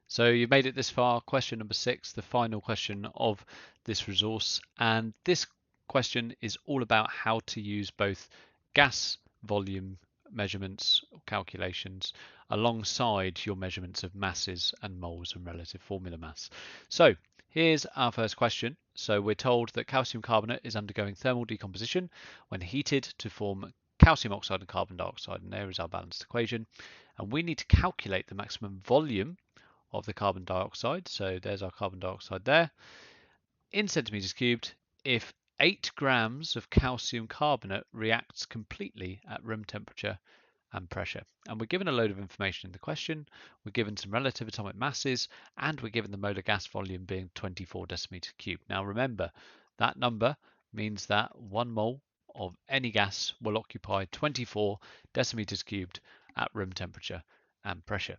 So you've made it this far. Question number 6, the final question of this resource. And this question is all about how to use both gas volume measurements or calculations alongside your measurements of masses and moles and relative formula mass. So here's our first question. So we're told that calcium carbonate is undergoing thermal decomposition when heated to form calcium oxide and carbon dioxide, and there is our balanced equation. And we need to calculate the maximum volume of the carbon dioxide. So there's our carbon dioxide there. In centimeters cubed, if 8 grams of calcium carbonate reacts completely at room temperature and pressure. And we're given a load of information in the question. We're given some relative atomic masses, and we're given the molar gas volume being 24 decimeters cubed. Now remember, that number means that 1 mole of any gas will occupy 24 decimeters cubed at room temperature and pressure.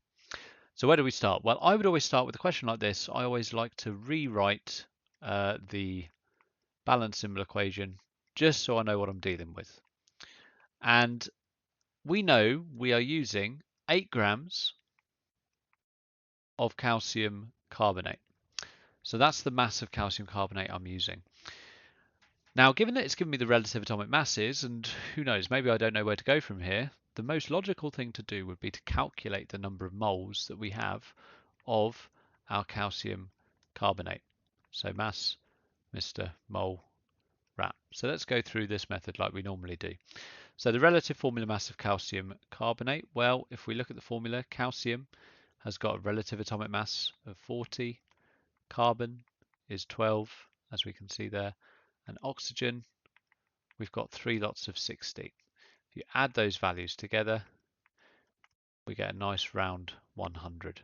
So where do we start? Well, I would always start with a question like this. I always like to rewrite the balance symbol equation just so I know what I'm dealing with. And we know we are using 8 grams of calcium carbonate. So that's the mass of calcium carbonate I'm using. Now, given that it's given me the relative atomic masses, and who knows, maybe I don't know where to go from here, the most logical thing to do would be to calculate the number of moles that we have of our calcium carbonate. So mass, Mr. mole, rat. So let's go through this method like we normally do. So the relative formula mass of calcium carbonate, well, if we look at the formula, calcium has got a relative atomic mass of 40, carbon is 12, as we can see there, and oxygen, we've got 3 lots of 60. If you add those values together, we get a nice round 100.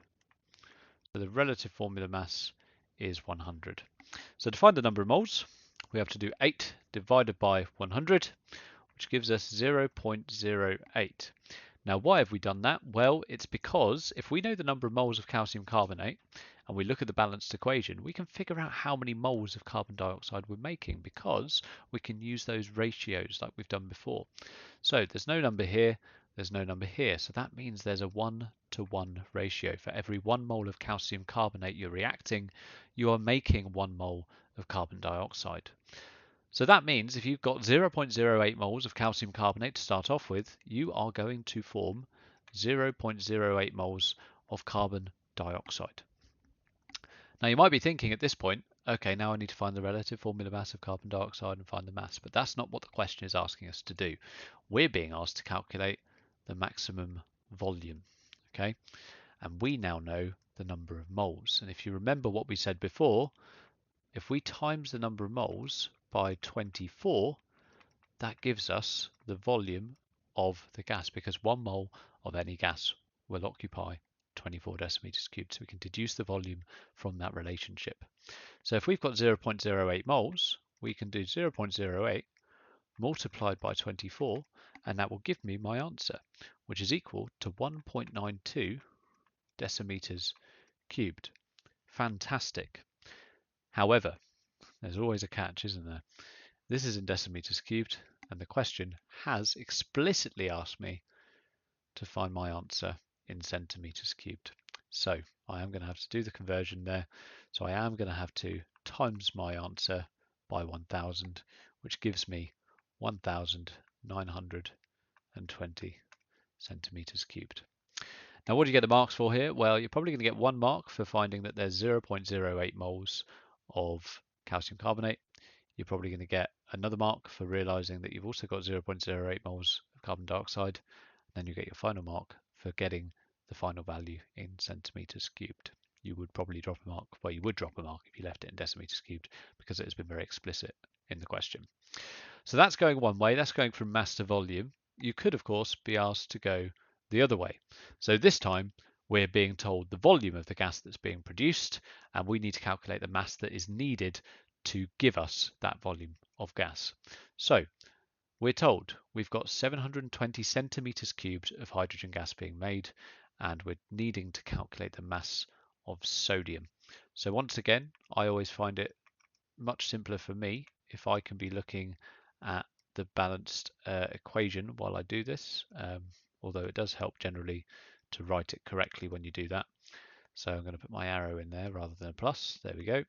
So the relative formula mass is 100. So to find the number of moles, we have to do 8 divided by 100, which gives us 0.08. Now, why have we done that? Well, it's because if we know the number of moles of calcium carbonate and we look at the balanced equation, we can figure out how many moles of carbon dioxide we're making because we can use those ratios like we've done before. So there's no number here, there's no number here. So that means there's a 1-to-1 ratio. For every 1 mole of calcium carbonate you're reacting, you are making 1 mole of carbon dioxide. So that means if you've got 0.08 moles of calcium carbonate to start off with, you are going to form 0.08 moles of carbon dioxide. Now you might be thinking at this point, okay, now I need to find the relative formula mass of carbon dioxide and find the mass, but that's not what the question is asking us to do. We're being asked to calculate the maximum volume, okay? And we now know the number of moles. And if you remember what we said before, if we times the number of moles by 24, that gives us the volume of the gas, because 1 mole of any gas will occupy 24 decimeters cubed. So we can deduce the volume from that relationship. So if we've got 0.08 moles, we can do 0.08 multiplied by 24, and that will give me my answer, which is equal to 1.92 decimeters cubed. Fantastic. However, there's always a catch, isn't there? This is in decimeters cubed, and the question has explicitly asked me to find my answer in centimeters cubed. So I am going to have to do the conversion there. So I am going to have to times my answer by 1000, which gives me 1920 centimeters cubed. Now, what do you get the marks for here? Well, you're probably going to get 1 mark for finding that there's 0.08 moles of calcium carbonate. You're probably going to get another mark for realizing that you've also got 0.08 moles of carbon dioxide. Then you get your final mark for getting the final value in centimeters cubed. You would probably drop a mark. Well, you would drop a mark if you left it in decimeters cubed because it has been very explicit in the question. So that's going one way. That's going from mass to volume. You could, of course, be asked to go the other way. So this time we're being told the volume of the gas that's being produced, and we need to calculate the mass that is needed to give us that volume of gas. So we're told we've got 720 centimeters cubed of hydrogen gas being made, and we're needing to calculate the mass of sodium. So once again, I always find it much simpler for me if I can be looking at the balanced equation while I do this, although it does help generally to write it correctly when you do that. So I'm going to put my arrow in there rather than a plus. There we go.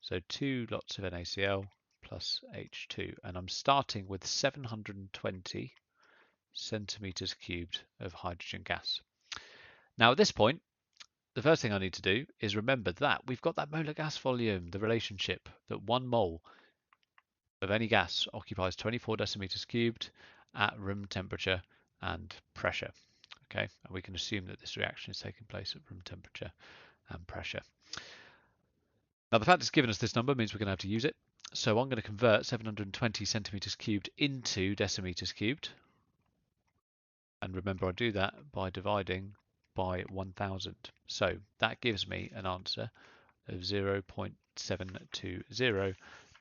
So 2 lots of NaCl plus H2. And I'm starting with 720 centimeters cubed of hydrogen gas. Now at this point, the first thing I need to do is remember that we've got that molar gas volume, the relationship that 1 mole of any gas occupies 24 decimeters cubed at room temperature and pressure. Okay, and we can assume that this reaction is taking place at room temperature and pressure. Now the fact it's given us this number means we're going to have to use it. So I'm going to convert 720 centimeters cubed into decimeters cubed. And remember, I do that by dividing by 1000. So that gives me an answer of 0.720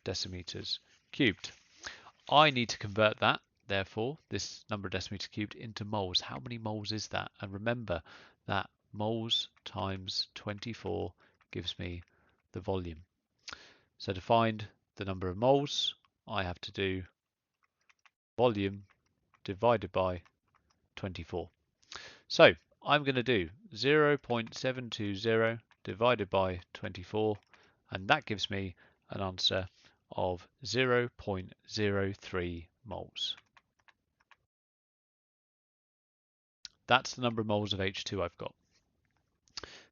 decimeters cubed. I need to convert that, therefore, this number of decimeters cubed into moles. How many moles is that? And remember that moles times 24 gives me the volume. So to find the number of moles, I have to do volume divided by 24. So I'm going to do 0.720 divided by 24, and that gives me an answer of 0.03 moles. That's the number of moles of H2 I've got.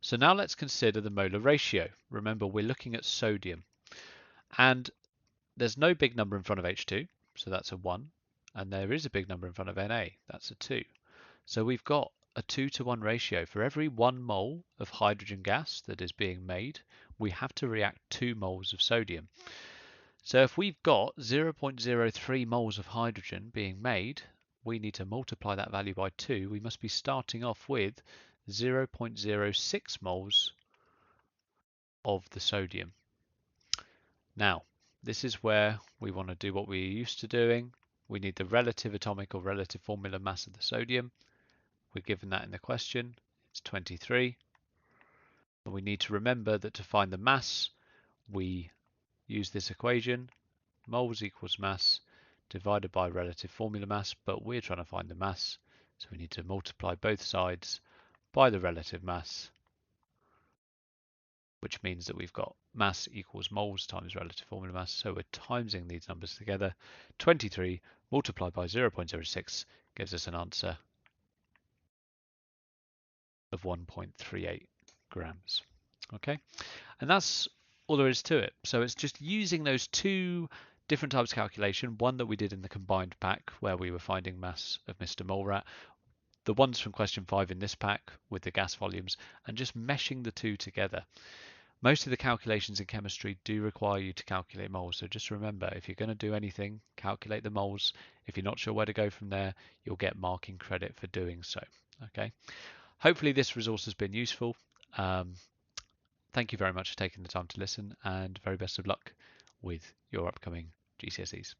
So now let's consider the molar ratio. Remember, we're looking at sodium, and there's no big number in front of H2, so that's a 1, and there is a big number in front of Na, that's a 2. So we've got a 2-to-1 ratio. For every 1 mole of hydrogen gas that is being made, we have to react 2 moles of sodium. So if we've got 0.03 moles of hydrogen being made, we need to multiply that value by 2. We must be starting off with 0.06 moles of the sodium. Now, this is where we want to do what we're used to doing. We need the relative atomic or relative formula mass of the sodium. We're given that in the question. It's 23. And we need to remember that to find the mass, we use this equation, moles equals mass divided by relative formula mass, but we're trying to find the mass, so we need to multiply both sides by the relative mass, which means that we've got mass equals moles times relative formula mass, so we're timesing these numbers together. 23 multiplied by 0.06 gives us an answer of 1.38 grams. Okay, and that's all there is to it. So it's just using those two different types of calculation, one that we did in the combined pack where we were finding mass of Mr. Molerat, the ones from question 5 in this pack with the gas volumes, and just meshing the two together. Most of the calculations in chemistry do require you to calculate moles, so just remember, if you're going to do anything, calculate the moles. If you're not sure where to go from there, you'll get marking credit for doing so. Okay. Hopefully this resource has been useful. Thank you very much for taking the time to listen, and very best of luck with your upcoming GCSEs.